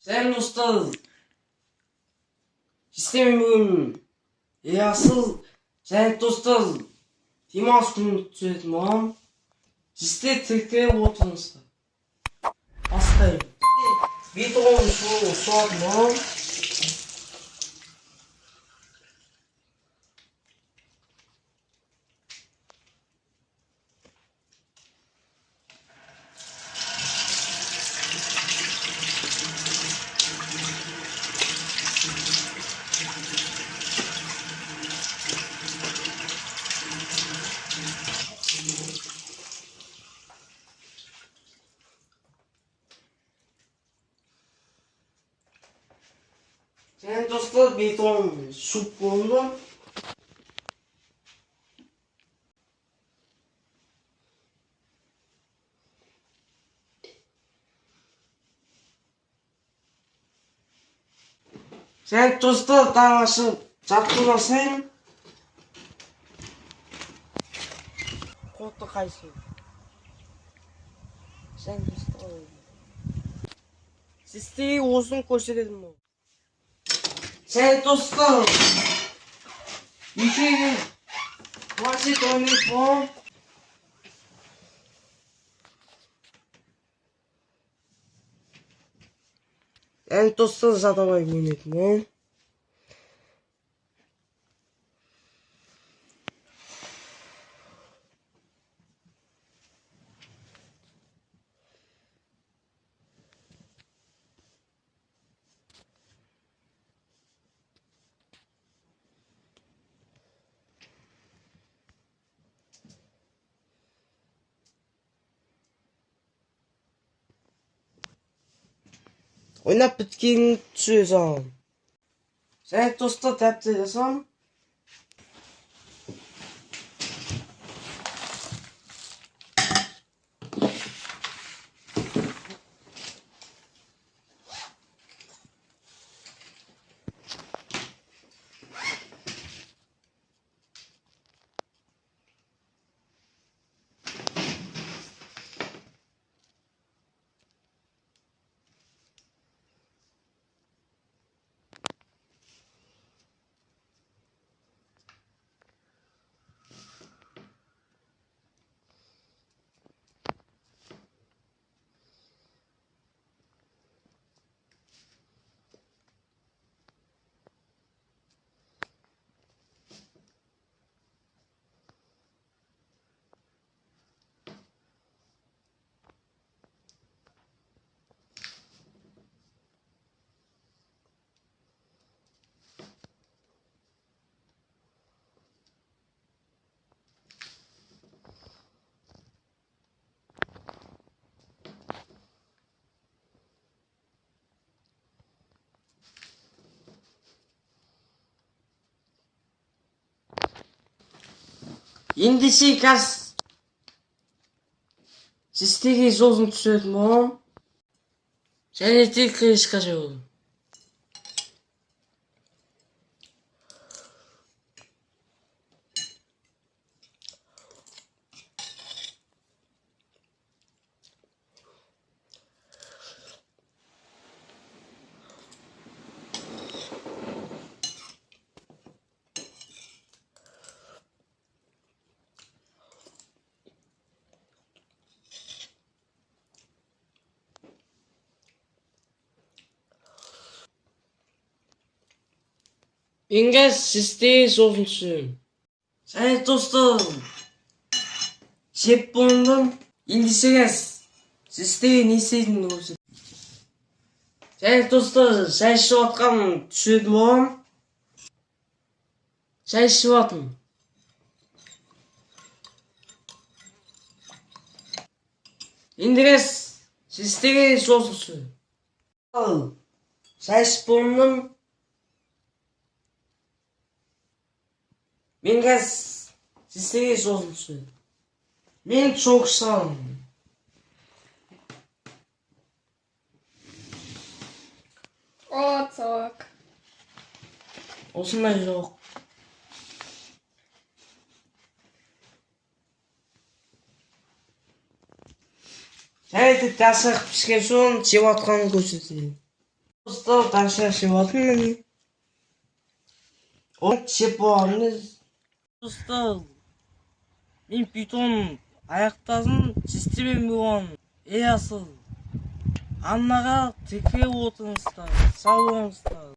Сайн достар. Системийн ясал сайн достар. Тимас хүнцэд мом. Систем тэгтээ уутанс. Астай. Видео шууд мом. Сайн достар видео шууд мом. Сайн достар тааш жавтуулсан. Хото хайш. Сайн достар. Систем уусан көшөрөл мө. Сайн достар. Ихийг Вашингтоны фон. Сайн достар задавай минут мө. Ойнап биткийн чүйсэн. Сайн достар тавьчихсан. Индисикас системийн суусан төсөөл мөн санитик скажу. Ингээс систем суусан төсөөл. Сайн достар. Шиппондон индисикас систем нисийн нөөс. Сайн достар сайн шотгам төсөөл мөн. Сайн шотгам. Ингээс систем суусан төсөөл. Сайн шиппондон Мингас системийн суусан. Минь чугсан. Оцог. Уснаа yok. Хайд тасах бишгэн шун животхон көсөсөн. Usta taşışı bakıyor. O чипоныз. Usta, мен Python аяқтасын системем болған. Ей асыл, аннаға текіреп отырыңыздар, сау болыңыздар.